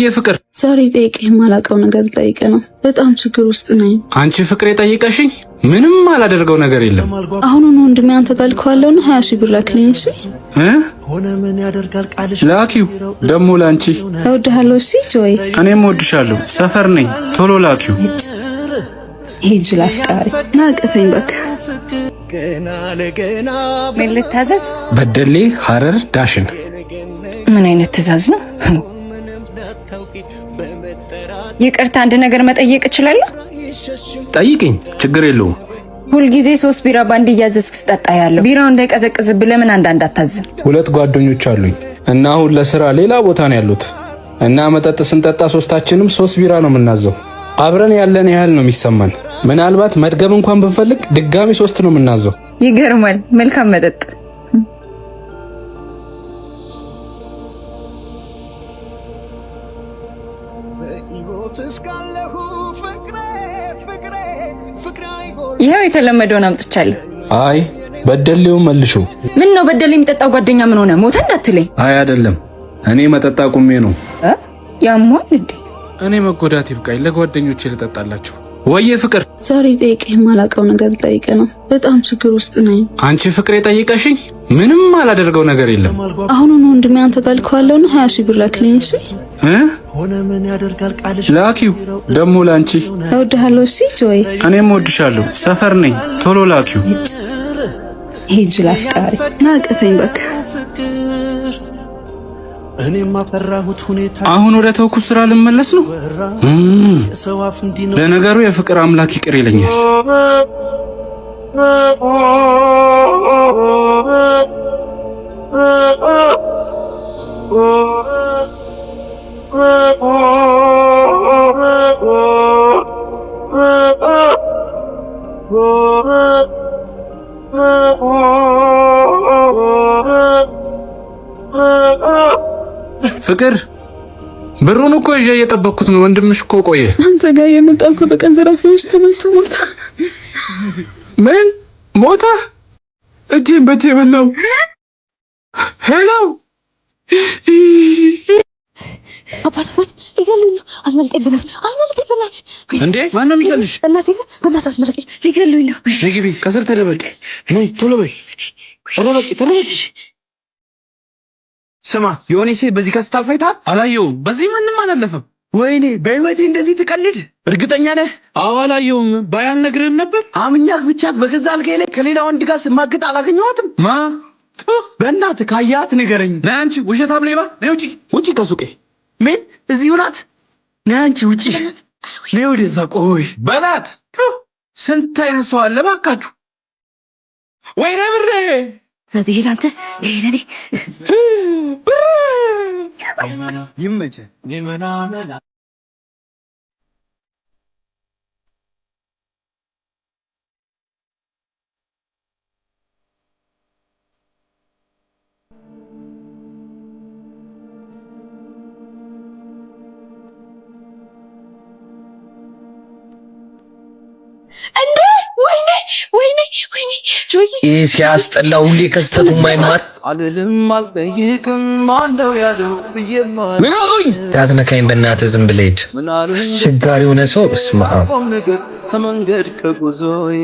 የፍቅር ዛሬ ጠይቀህ የማላውቀው ነገር ጠይቀ ነው። በጣም ችግር ውስጥ ነኝ። አንቺ ፍቅር የጠይቀሽኝ ምንም አላደርገው ነገር የለም። አሁኑን ወንድሜ አንተ ጋር ልከዋለሁና 20 ሺህ ብር ላክልኝ። እሺ ሆነ ምን ያደርጋል ቃልሽ ላኪው። ደሞ ላንቺ እወድሃለሁ። እሺ ጆይ፣ እኔም እወድሻለሁ። ሰፈር ነኝ። ቶሎ ላኪው። ሂጅ ላፍቃሪ ናቀፈኝ በቃ። ገና ለገና ምን ልታዘዝ? በደሌ ሐረር ዳሽን። ምን አይነት ትእዛዝ ነው? ይቅርታ አንድ ነገር መጠየቅ እችላለሁ? ጠይቅኝ፣ ችግር የለውም። ሁልጊዜ 3 ቢራ ባንድ እያዘዝክ ስጠጣ ያለው ቢራው እንዳይቀዘቅዝብህ ለምን አንዳንድ አታዝም? 2 ጓደኞች አሉኝ እና አሁን ለስራ ሌላ ቦታ ነው ያሉት እና መጠጥ ስንጠጣ ሶስታችንም 3 ቢራ ነው የምናዘው። አብረን ያለን ያህል ነው የሚሰማን። ምናልባት መድገም እንኳን ብንፈልግ ድጋሚ 3 ነው የምናዘው። ይገርማል። መልካም መጠጥ። ይሄው የተለመደውን አምጥቻለሁ። አይ በደሌው መልሹ። ምን ነው በደሌ የሚጠጣው ጓደኛ ምን ሆነ? ሞተ እንዳትለኝ። አይ አይደለም፣ እኔ መጠጣ ቁሜ ነው። ያሟል እንዴ? እኔ መጎዳት ይብቃኝ፣ ለጓደኞቼ ልጠጣላችሁ። ወየ ፍቅር ዛሬ ጠይቀህ የማላውቀው ነገር ጠይቀ ነው። በጣም ችግር ውስጥ ነኝ። አንቺ ፍቅር የጠይቀሽኝ ምንም አላደርገው ነገር የለም። አሁኑን ወንድሜ አንተ ጋር ልከዋለሁና 20 ሺህ ብር ላክልኝ። እሺ ሆነ ምን ያደርጋል ቃልሽ ላኪው። ደሞ ላንቺ እወድሃለሁ። እሺ ጆይ፣ እኔም እወድሻለሁ። ሰፈር ነኝ። ቶሎ ላኪው። ሂጅ ላፍቃሪ ናቀፈኝ በቃ። እኔም አፈራሁት ሁኔታ። አሁን ወደ ተውኩት ስራ ልመለስ ነው። ለነገሩ የፍቅር አምላክ ይቅር ይለኛል። ፍቅር ብሩን እኮ ይዤ እየጠበቅኩት ነው። ወንድምሽ እኮ ቆየ። አንተ ጋር የመጣው እኮ በቀን ዘራፊ ውስጥ ሞታ። ምን ሞታ? እጄን በእጄ በላው። ሄሎ አባቶች ይገሉኝ ነው። አስመልጠኝ በእናትህ እንዴ! ማን ነው የሚገልሽ? በእናትህ አስመልጠኝ፣ ሊገሉኝ ነው። ነይ ግቢ፣ ከስር ተደበቂ። ነይ ቶሎ በይ፣ ተደበቂ። ስማ ዮኒሴ፣ በዚህ ከስታል ፋይታል አላየውም። በዚህ ማንም አላለፈም። ወይኔ በህይወቴ እንደዚህ ትቀልድ? እርግጠኛ ነህ? አዎ አላየውም። ባያልነግርህም ነበር። አምኛት ብቻት በገዛ አልጋዬ ላይ ከሌላ ወንድ ጋር ስማግጥ አላገኘኋትም። ማ በእናትህ ካያት ንገረኝ። ነይ አንቺ ውሸታም ሌባ፣ ነይ ውጪ ከሱቄ። ምን እዚሁ ናት? ነይ አንቺ ውጪ፣ ነይ ወደዛ። ቆይ በላት። ስንት አይነት ሰው አለ ባካችሁ። ወይኔ ብሬ ስለዚህ ላንተ ይሄኔ ይመችህ። እንዴ! ወይኔ ጆይ፣ ይሄ ሲያስጠላ። ሁሌ ከስተቱ የማይማር አልልም አልጠይቅም ማነው ያለው ብዬማ ምን አሉኝ? እንዳትነካኝ በእናትህ ዝም ብለህ ሂድ። አስቸጋሪ የሆነ ሰው እስማ ነገር ከመንገድ ከጉዞዬ።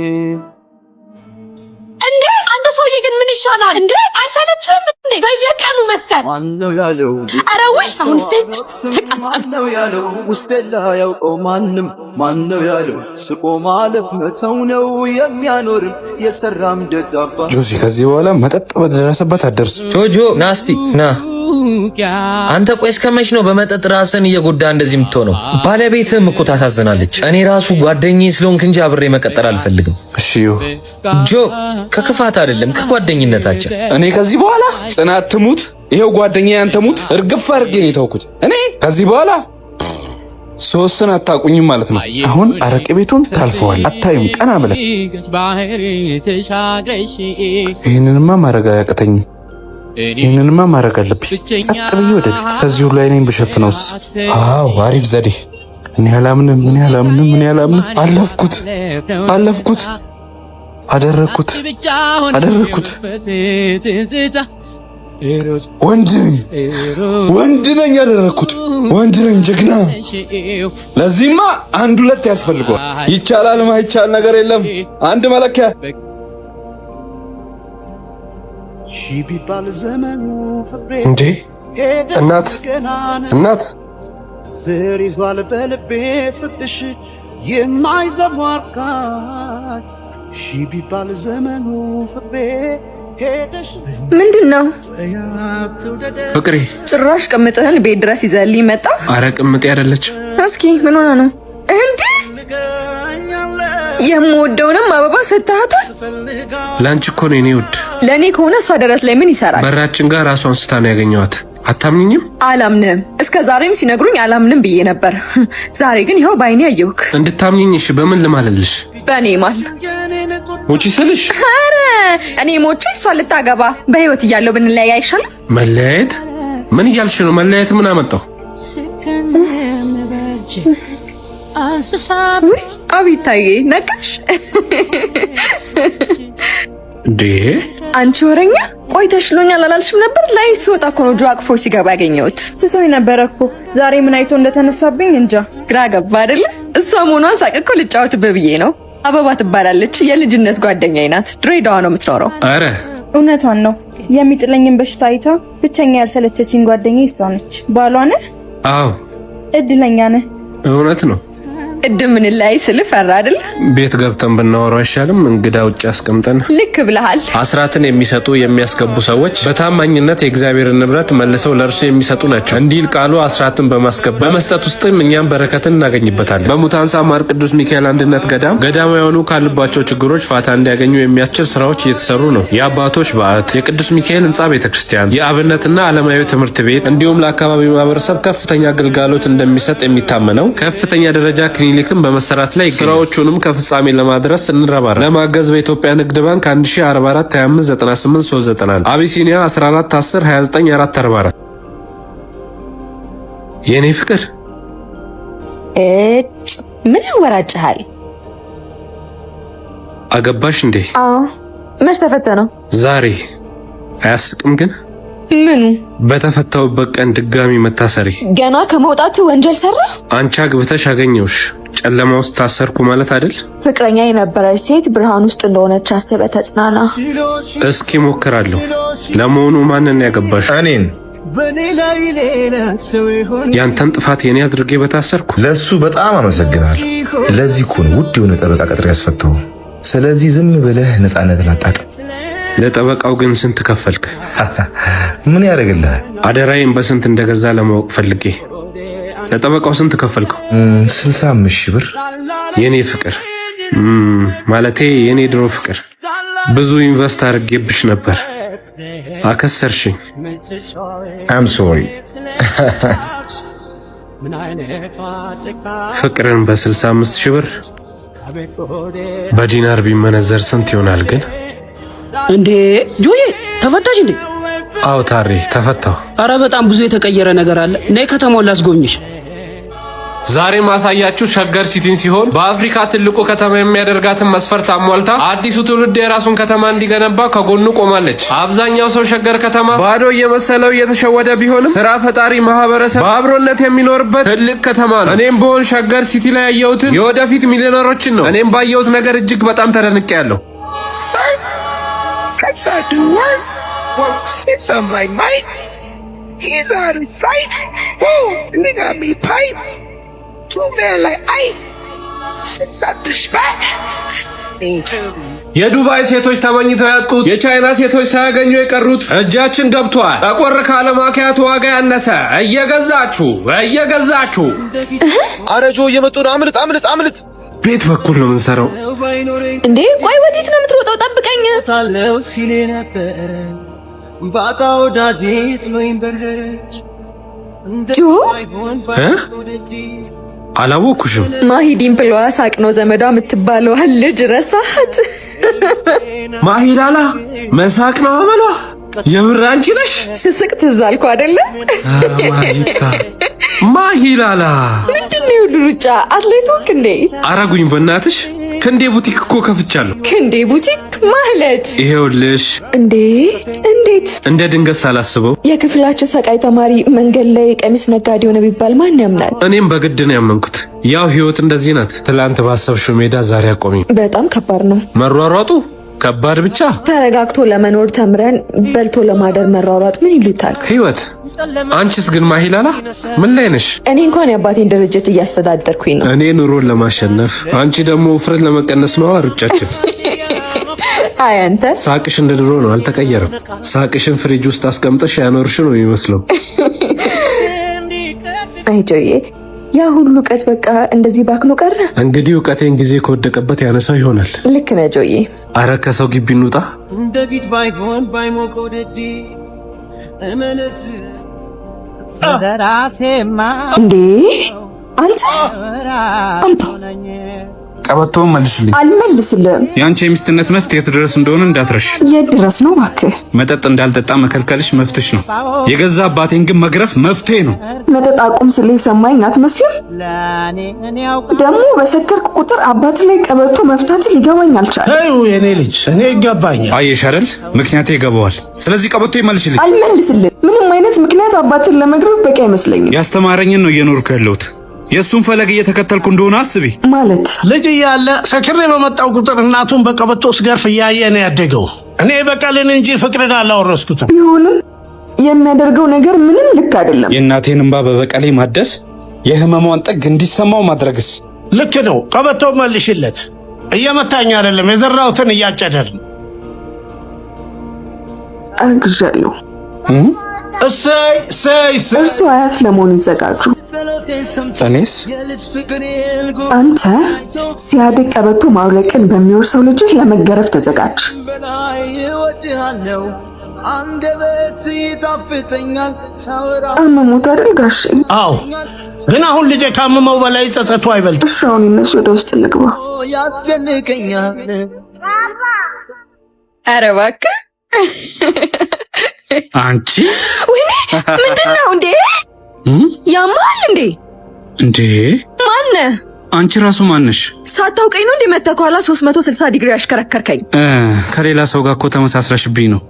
እንዴ አንተ ሰውዬ ግን ምን ይሻላል እንዴ? አይሰለችም እንዴ? በየቀኑ መስከር ማነው ያለው? ኧረ ወይ አሁን ማነው ያለው? ውስጤ ላይ ያውቀው ማንም ማነው ያለው? ስቆ ማለፍ መተው ነው የሚያኖርም የሰራም ደጋባ። ጆሲ ከዚህ በኋላ መጠጥ በደረሰበት አደርስ። ጆጆ ናስቲ ና። አንተ ቆይ እስከመች ነው በመጠጥ ራስን እየጎዳ እንደዚህ የምትሆነው? ባለቤትህም እኮ ታሳዝናለች። እኔ ራሱ ጓደኛዬ ስለሆንክ እንጂ አብሬ መቀጠል አልፈልግም። እሺ ጆ፣ ከክፋት አይደለም ከጓደኝነታችን። እኔ ከዚህ በኋላ ጽናት ትሙት፣ ይሄው ጓደኛዬ አንተ ሙት፣ እርግፍ አድርጌ ነው የተውኩት። እኔ ከዚህ በኋላ ሶስትን አታቁኝም ማለት ነው። አሁን አረቄ ቤቱን ታልፈዋል። አታዩም ቀና ብለህ። ይህንንማ ማድረግ አያቅተኝም። ይህንንማ ማድረግ አለብኝ። ቀጥ ብዬ ወደ ቤት። ከዚህ ሁሉ አይኔን ብሸፍነውስ? አዎ አሪፍ ዘዴ። እኔ አላምንም። አለፍኩት። አደረግኩት። ወንድ ነኝ ያደረኩት ወንድ ነኝ ጀግና። ለዚህማ አንድ ሁለት ያስፈልገዋል። ይቻላል ማይቻል ነገር የለም። አንድ መለኪያ እንዴ! እናት ስር ይዟል በልቤ ፍቅርሽ የማይዘሟርካል ሺ ቢባል ዘመኑ ፍቅሬ ሄደሽ ምንድን ነው ፍቅሬ? ጭራሽ ቅምጥህን ቤት ድረስ ይዘህልኝ መጣ? አረ ቅምጤ አይደለች። እስኪ ምን ሆነ ነው እንዴ? የምወደውንም አበባ ሰጥተሃታል? ላንቺ እኮ ነው የኔ ውድ። ለእኔ ከሆነ እሷ ደረት ላይ ምን ይሰራል? በራችን ጋር ራሷን ስታ ነው ያገኘኋት። አታምኝም? አላምንም። እስከ ዛሬም ሲነግሩኝ አላምንም ብዬ ነበር። ዛሬ ግን ይኸው ባይኔ አየሁክ። እንድታምኝኝ እሺ፣ በምን ልማልልሽ? በእኔ ማል ሙቺ ስልሽ? አረ እኔ ሞቼ እሷ ልታገባ በህይወት እያለሁ ብንለያይ አይሻልም? መለያየት? ምን እያልሽ ነው? መለያየት ምን አመጣው? አቤታዬ ነቃሽ እንዴ? አንቺ ወረኛ፣ ቆይ ተሽሎኛል አላልሽም ነበር? ላይ ሲወጣ እኮ ነው ጆ አቅፎ ሲገባ ያገኘሁት። ትሶኝ ነበረ እኮ ዛሬ ምን አይቶ እንደተነሳብኝ እንጃ። ግራ ገባ አይደለ? እሷ መሆኗን ሳቅ እኮ ልጫወትብህ ብዬ ነው። አበባ ትባላለች፣ የልጅነት ጓደኛዬ ናት። ድሬዳዋ ነው የምትኖረው። አረ እውነቷን ነው። የሚጥለኝን በሽታ አይታ ብቸኛ ያልሰለቸችኝ ጓደኛዬ እሷ ነች። ባሏ ነህ? አዎ። እድለኛ ነህ። እውነት ነው። ቅድም ምን ላይ ስል ፈራ አይደል? ቤት ገብተን ብናወራው አይሻልም? እንግዳ ውጭ አስቀምጠን። ልክ ብለሃል። አስራትን የሚሰጡ የሚያስገቡ ሰዎች በታማኝነት የእግዚአብሔርን ንብረት መልሰው ለእርሱ የሚሰጡ ናቸው እንዲል ቃሉ። አስራትን በማስገባት በመስጠት ውስጥም እኛም በረከትን እናገኝበታለን። በሙታንሳ ማር ቅዱስ ሚካኤል አንድነት ገዳማውያኑ ካሉባቸው ችግሮች ፋታ እንዲያገኙ የሚያስችል ስራዎች እየተሰሩ ነው። የአባቶች በዓት፣ የቅዱስ ሚካኤል ህንጻ ቤተክርስቲያን፣ የአብነትና ዓለማዊ ትምህርት ቤት እንዲሁም ለአካባቢው ማህበረሰብ ከፍተኛ አገልግሎት እንደሚሰጥ የሚታመነው ከፍተኛ ደረጃ ክሊኒክም በመሰራት ላይ ስራዎቹንም ከፍጻሜ ለማድረስ እንረባረብ። ለማገዝ በኢትዮጵያ ንግድ ባንክ 1044 25 98 391 አቢሲኒያ 14 10 29 444 የኔ ፍቅር ምን ያወራጭሃል? አገባሽ እንዴ? አዎ። መች ተፈተነው? ዛሬ። አያስቅም ግን? ምኑ? በተፈታውበት ቀን ድጋሚ መታሰሪ። ገና ከመውጣት ወንጀል ሰራ? አንቺ አግብተሽ አገኘውሽ፣ ጨለማ ውስጥ ታሰርኩ ማለት አይደል? ፍቅረኛ የነበረች ሴት ብርሃን ውስጥ እንደሆነች አስበ ተጽናና። እስኪ ሞክራለሁ። ለመሆኑ ማንን ያገባሽ? እኔን። ያንተን ጥፋት የኔ አድርጌ በታሰርኩ? ለሱ በጣም አመሰግናለሁ። ለዚህ እኮ ነው ውድ የሆነ ጠበቃ ቀጥሬ ያስፈታው። ስለዚህ ዝም ብለህ ነፃነትን አጣጥም። ለጠበቃው ግን ስንት ከፈልክ? ምን ያደርግልሃል? አደራዬን በስንት እንደገዛ ለማወቅ ፈልጌ። ለጠበቃው ስንት ከፈልከው? 65 ሺህ ብር። የኔ ፍቅር ማለቴ የኔ ድሮ ፍቅር፣ ብዙ ኢንቨስት አድርጌብሽ ነበር፣ አከሰርሽኝ። አም ሶሪ። ፍቅርን በ65 ሺህ ብር በዲናር ቢመነዘር ስንት ይሆናል ግን? እንዴ ጆዬ ተፈታሽ እንዴ? አዎ ታሪ ተፈታሁ። አረ በጣም ብዙ የተቀየረ ነገር አለ። ነይ ከተማውን ላስጎብኝሽ። ዛሬ ማሳያችሁ ሸገር ሲቲን ሲሆን በአፍሪካ ትልቁ ከተማ የሚያደርጋትን መስፈርት አሟልታ አዲሱ ትውልድ የራሱን ከተማ እንዲገነባ ከጎኑ ቆማለች። አብዛኛው ሰው ሸገር ከተማ ባዶ እየመሰለው እየተሸወደ ቢሆንም ስራ ፈጣሪ ማህበረሰብ በአብሮነት የሚኖርበት ትልቅ ከተማ ነው። እኔም በሆን ሸገር ሲቲ ላይ ያየሁትን የወደፊት ሚሊዮነሮችን ነው። እኔም ባየሁት ነገር እጅግ በጣም ተደንቄያለሁ። I said do work. Shit, something like Mike. He's out of sight. Whoa, the nigga got me pipe. Two man like I. Shit's out the spot. የዱባይ ሴቶች ተመኝተው ያጡት፣ የቻይና ሴቶች ሳያገኙ የቀሩት እጃችን ገብቷል። ጠቆር ካለ ማኪያቱ ዋጋ ያነሰ እየገዛችሁ አረጆ እየመጡ ነው። አምልጥ። ቤት በኩል ነው የምንሰራው። እንዴ ቆይ ወዴት ነው የምትሮጠው? ጠብቀኝ። ታለው ሲሌ ነበር ባጣው ዳጂት ሎይን በረች ጆ አላወኩሽም። ማሂ ዲምፕሏ ሳቅ ነው ዘመዷ የምትባለው ልጅ ረሳት። ማሂላላ መሳቅ ነው አመሏ። የምር አንቺ ነሽ? ስስቅ ትዝ አልኩ አይደለ? ማሂላላ ምንድነው ሩጫ? አትሌት ወክ እንዴ? አረጉኝ በእናትሽ። ክንዴ ቡቲክ እኮ ከፍቻለሁ። ክንዴ ቡቲክ ማለት ይሄውልሽ። እንዴ! እንዴት? እንደ ድንገት ሳላስበው የክፍላችን ሰቃይ ተማሪ መንገድ ላይ ቀሚስ ነጋዴ ሆነ ቢባል ማን ያምናል? እኔም በግድ ነው ያመንኩት። ያው ህይወት እንደዚህ ናት። ትላንት ባሰብሽው ሜዳ ዛሬ አቆሚ። በጣም ከባድ ነው መሯሯጡ። ከባድ ብቻ። ተረጋግቶ ለመኖር ተምረን በልቶ ለማደር መሯሯጥ ምን ይሉታል? ህይወት። አንቺስ ግን ማሂላላ ምን ላይ ነሽ? እኔ እንኳን የአባቴን ድርጅት እያስተዳደርኩኝ ነው። እኔ ኑሮን ለማሸነፍ፣ አንቺ ደግሞ ውፍረት ለመቀነስ ነው ሩጫችን። አይ አንተ ሳቅሽ እንደ ድሮ ነው፣ አልተቀየረም። ሳቅሽን ፍሪጅ ውስጥ አስቀምጠሽ ያኖርሽ ነው የሚመስለው። አይ ጆዬ፣ ያ ሁሉ እውቀት በቃ እንደዚህ ባክኖ ቀረ። እንግዲህ እውቀቴን ጊዜ ከወደቀበት ያነሳው ይሆናል። ልክ ነህ ጆዬ። አረ ከሰው ግቢ እንውጣ። እንደፊት ባይሆን ባይሞቀው ደጄ እመነስ ለራሴማ እንዴ አንተ ቀበቶውን መልሽልኝ። አልመልስልም። የአንቺ የሚስትነት መፍት የት ድረስ እንደሆነ እንዳትረሽ። የት ድረስ ነው እባክህ? መጠጥ እንዳልጠጣ መከልከልሽ መፍትሽ ነው። የገዛ አባቴን ግን መግረፍ መፍትሄ ነው። መጠጥ አቁም ስለ ሰማኝ አትመስልም? ደግሞ በሰከርክ ቁጥር አባት ላይ ቀበቶ መፍታት ሊገባኝ አልቻለም። ተይው የኔ ልጅ፣ እኔ ይገባኛል። አየሽ አይደል? ምክንያቴ ይገባዋል። ስለዚህ ቀበቶ ይመልሽልኝ። አልመልስልም። ምንም አይነት ምክንያት አባትን ለመግረፍ በቂ አይመስለኝም። ያስተማረኝን ነው እየኖርኩ ያለሁት። የእሱን ፈለግ እየተከተልኩ እንደሆነ አስቢ። ማለት ልጅ እያለ ሰክሬ በመጣው ቁጥር እናቱን በቀበቶ ስገርፍ እያየ ነው ያደገው። እኔ በቀልን እንጂ ፍቅርን አላወረስኩትም። ቢሆንም የሚያደርገው ነገር ምንም ልክ አይደለም። የእናቴን እንባ በበቀሌ ማደስ፣ የህመሟን ጥግ እንዲሰማው ማድረግስ ልክ ነው። ቀበቶ መልሽለት። እየመታኝ አይደለም፣ የዘራሁትን እያጨደ ነው። አርግዣለሁ። እሰይ እሰይ እሰይ። እርሱ አያት ለመሆን ይዘጋጁ። እኔስ አንተ ሲያድግ ቀበቶ ማውለቅን በሚወርሰው ልጅህ ለመገረፍ ተዘጋጅ። አመሞት አድርጋሽ። አዎ፣ ግን አሁን ልጄ ካመመው በላይ ጸጸቱ አይበልጥ። እሺ አሁን እነሱ ወደ ውስጥ እንግባ። ኧረ እባክህ አንቺ። ወይኔ ምንድነው እንዴ? ያማል እንዴ? እንዴ ማነህ? አንቺ ራሱ ማነሽ? ሳታውቀኝ ነው እንዴ መተህ ከኋላ 360 ዲግሪ ያሽከረከርከኝ? ከሌላ ሰው ጋር እኮ ተመሳስረሽብኝ ነው።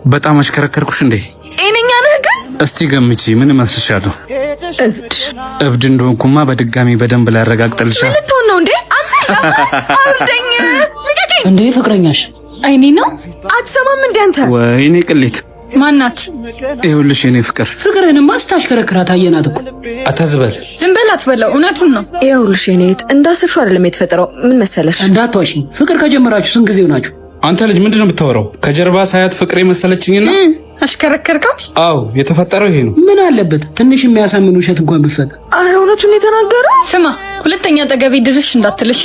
በጣም አሽከረከርኩሽ እንዴ? ጤነኛ ነህ ግን? እስቲ ገምቺ፣ ምን እመስልሻለሁ? እብድ እንደሆንኩማ በድጋሚ በደንብ ላይ ያረጋግጥልሻ። ምን ልትሆን ነው እንዴ? አንተ አውርደኝ፣ ልቀቀኝ። እንዴ ፍቅረኛሽ አይኔ ነው? አትሰማም እንዴ አንተ? ወይኔ ቅሌት ማናት? ይኸውልሽ የኔ ፍቅር፣ ፍቅርህንማ ስታሽከረክራት አየናት እኮ። አታዝበል። ዝም በል አትበለው፣ እውነቱን ነው። ይኸውልሽ የኔ እህት እንዳሰብሽው አይደለም የተፈጠረው። ምን መሰለሽ? እንዳትዋሽኝ። ፍቅር ከጀመራችሁ ስንት ጊዜ ሆናችሁ? አንተ ልጅ ምንድን ነው የምታወራው? ከጀርባ ሳያት ፍቅሬ መሰለችኝና አሽከረከርካት? አዎ የተፈጠረው ይሄ ነው። ምን አለበት ትንሽ የሚያሳምን ውሸት እንኳን ብትፈቅ። አረ እውነቱን የተናገረው። ስማ ሁለተኛ ጠገቤ ድርሽ እንዳትልሽ፣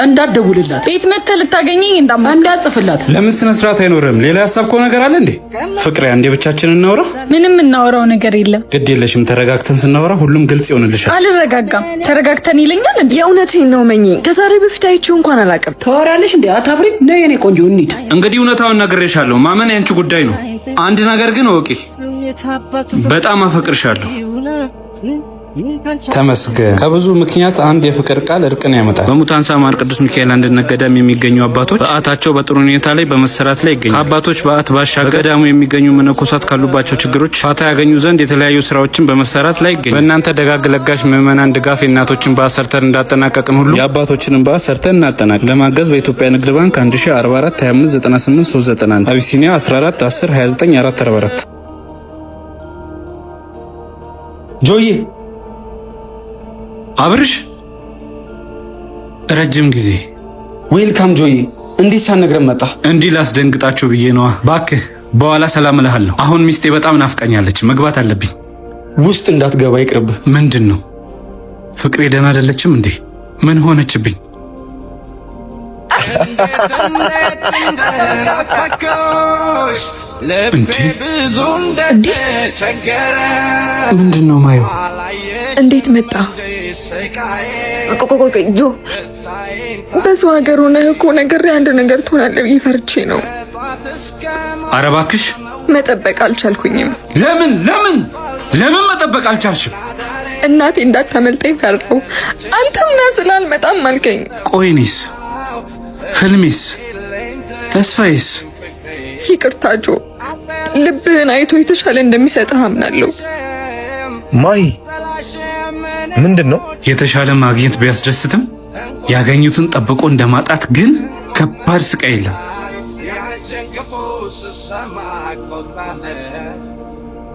እንዳትደውልላት፣ ቤት መተህ ልታገኘኝ እንዳትጽፍላት። ለምን ስነ ስርዓት አይኖርም? ሌላ ያሰብከው ነገር አለ እንዴ? ፍቅሬ አንዴ ብቻችን እናወራ። ምንም እናወራው ነገር የለም። ግድ የለሽም፣ ተረጋግተን ስናወራ ሁሉም ግልጽ ይሆንልሻል። አልረጋጋም። ተረጋግተን ይለኛል እንዴ? የእውነቴን ነው መኝ። ከዛሬ በፊት አይቼው እንኳን አላውቅም። ታወራለሽ እንዴ? አታፍሪም? ነይ የኔ ቆንጆ እንሂድ። እንግዲህ እውነታውን ነግሬሻለሁ። ማመን ያንቺ ጉዳይ ነው። አንድ ነገር ግን እወቂ፣ በጣም አፈቅርሻለሁ። ተመስገን። ከብዙ ምክንያት አንድ የፍቅር ቃል እርቅን ያመጣል። በሙታንሳ ማር ቅዱስ ሚካኤል አንድነት ገዳም የሚገኙ አባቶች በዓታቸው በጥሩ ሁኔታ ላይ በመሰራት ላይ ይገኛል። ከአባቶች በዓት ባሻገር በገዳሙ የሚገኙ መነኮሳት ካሉባቸው ችግሮች ፋታ ያገኙ ዘንድ የተለያዩ ስራዎችን በመሰራት ላይ ይገኛል። በእናንተ ደጋግ ለጋሽ ምዕመናን ድጋፍ የእናቶችን በዓት ሰርተን እንዳጠናቀቅን ሁሉ የአባቶችንን በዓት ሰርተን እናጠናቅ። ለማገዝ በኢትዮጵያ ንግድ ባንክ 1044 25 98 391 አቢሲኒያ 14 10 29 444 ጆዬ አብርሽ ረጅም ጊዜ ዌልካም ጆዬ። እንዴት ሳትነግረን መጣ? እንዲህ ላስደንግጣችሁ ብዬ ነዋ። ባክህ በኋላ ሰላም እልሃለሁ። አሁን ሚስቴ በጣም ናፍቃኛለች፣ መግባት አለብኝ። ውስጥ እንዳትገባ ይቅርብህ። ምንድን ነው ፍቅሬ ደህና አይደለችም እንዴ? ምን ሆነችብኝ? እንዴ ምንድን ነው ማየው? እንዴት መጣ? ቆቆቆቆ ጆ በሰው ሀገር ሆነህ እኮ ነገር አንድ ነገር ትሆናለህ ብዬ ፈርቼ ነው። ኧረ እባክሽ መጠበቅ አልቻልኩኝም። ለምን መጠበቅ አልቻልሽም? እናቴ እንዳታመልጠኝ ፈራው። አንተም ና ስላልመጣም አልከኝ። ቆይኔስ፣ ህልሜስ፣ ተስፋዬስ? ይቅርታ ጆ፣ ልብህን አይቶ የተሻለ እንደሚሰጥህ አምናለሁ። ማይ ምንድን ነው? የተሻለ ማግኘት ቢያስደስትም ያገኙትን ጠብቆ እንደማጣት ግን ከባድ ስቃይ የለም።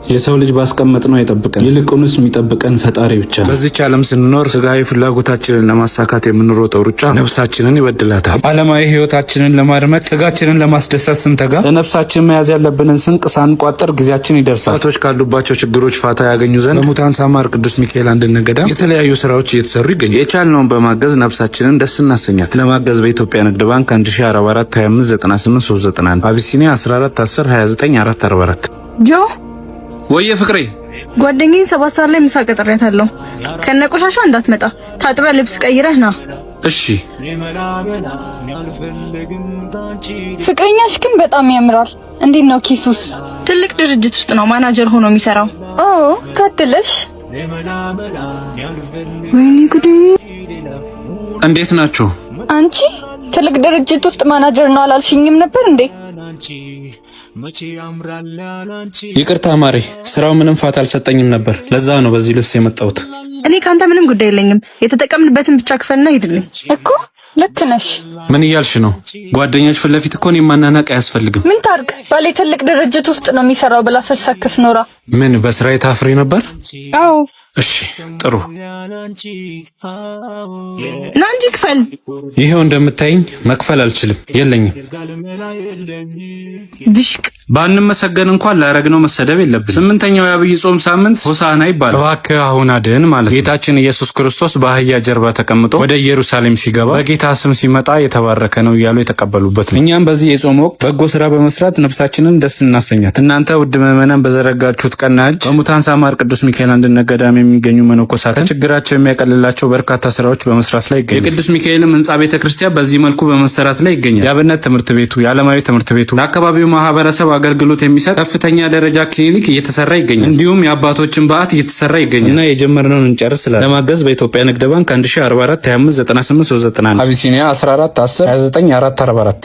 የሰው ልጅ ባስቀመጥነው አይጠብቀን፣ ይልቁንስ የሚጠብቀን ፈጣሪ ብቻ ነው። በዚች ዓለም ስንኖር ስጋዊ ፍላጎታችንን ለማሳካት የምንሮጠው ሩጫ ነፍሳችንን ይበድላታል። ዓለማዊ ህይወታችንን ለማድመቅ ስጋችንን ለማስደሰት ስንተጋ ለነፍሳችን መያዝ ያለብንን ስንቅ ሳንቋጠር ጊዜያችን ይደርሳል። አባቶች ካሉባቸው ችግሮች ፋታ ያገኙ ዘንድ በሙታን ሳማር ቅዱስ ሚካኤል አንድነት ገዳም የተለያዩ ስራዎች እየተሰሩ ይገኛል። የቻልነውን በማገዝ ነፍሳችንን ደስ እናሰኛት። ለማገዝ በኢትዮጵያ ንግድ ባንክ 1044 25 98 391 አቢሲኒያ 14 10 29 444 ጆ ወየ ፍቅሬ፣ ጓደኛዬን 7 ሰዓት ላይ ምሳ ቀጥሬያታለሁ። ከነቆሻሻ እንዳትመጣ ታጥበ ልብስ ቀይረህ ና። እሺ። ፍቅረኛሽ ግን በጣም ያምራል። እንዴት ነው ኪሱስ? ትልቅ ድርጅት ውስጥ ነው ማናጀር ሆኖ የሚሰራው። ኦ ታድለሽ። ወይኔ ጉዴ! እንዴት ናችሁ? አንቺ ትልቅ ድርጅት ውስጥ ማናጀር ነው አላልሽኝም ነበር እንዴ? ይቅርታ ማሬ፣ ስራው ምንም ፋታ አልሰጠኝም ነበር። ለዛ ነው በዚህ ልብስ የመጣሁት። እኔ ካንተ ምንም ጉዳይ የለኝም። የተጠቀምንበትን ብቻ ክፈልና ሂድልኝ። እኮ ልክ ነሽ። ምን እያልሽ ነው? ጓደኛሽ ፊት ለፊት እኮ እኔን ማናናቅ አያስፈልግም። ምን ታርግ? ባሌ ትልቅ ድርጅት ውስጥ ነው የሚሰራው ብላ ስትሰክስ ኖራ። ምን በስራዬ ታፍሪ ነበር? አዎ። እሺ ጥሩ። ና እንጂ ክፈል። ይሄው እንደምታይኝ መክፈል አልችልም፣ የለኝም። ብሽቅ ባንመሰገን እንኳን ላረግነው መሰደብ የለብን። 8ኛው የአብይ ጾም ሳምንት ሆሳዕና ይባላል። እባክህ አሁን አድን ማለት ጌታችን ኢየሱስ ክርስቶስ በአህያ ጀርባ ተቀምጦ ወደ ኢየሩሳሌም ሲገባ በጌታ ስም ሲመጣ የተባረከ ነው እያሉ የተቀበሉበት ነው። እኛም በዚህ የጾም ወቅት በጎ ስራ በመስራት ነፍሳችንን ደስ እናሰኛት። እናንተ ውድ ምዕመናን በዘረጋችሁት ቀና እጅ በሙታን ሳማር ቅዱስ ሚካኤል አንድነት ገዳም የሚገኙ መነኮሳትን ችግራቸው የሚያቀልላቸው በርካታ ስራዎች በመስራት ላይ ይገኛል። የቅዱስ ሚካኤልም ህንጻ ቤተክርስቲያን በዚህ መልኩ በመሰራት ላይ ይገኛል። የአብነት ትምህርት ቤቱ፣ የዓለማዊ ትምህርት ቤቱ፣ ለአካባቢው ማህበረሰብ አገልግሎት የሚሰጥ ከፍተኛ ደረጃ ክሊኒክ እየተሰራ ይገኛል። እንዲሁም የአባቶችን በዓት እየተሰራ ይገኛል እና የጀመርነውን እንጨርስ። ለማገዝ በኢትዮጵያ ንግድ ባንክ 1044 25 98 391 አቢሲኒያ 14 10 29 444